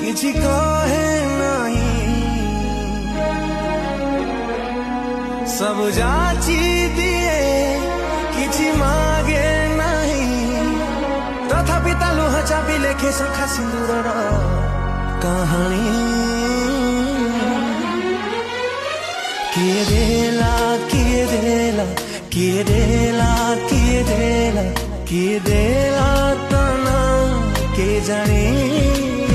किसी कहे नहीं सब जाची दिए किसी मागे नहीं तथापि ता लुह चापी लेखे सखा सिंदूर कहानी किए देला किए देला किए देला किए देला किए देला तना के जानी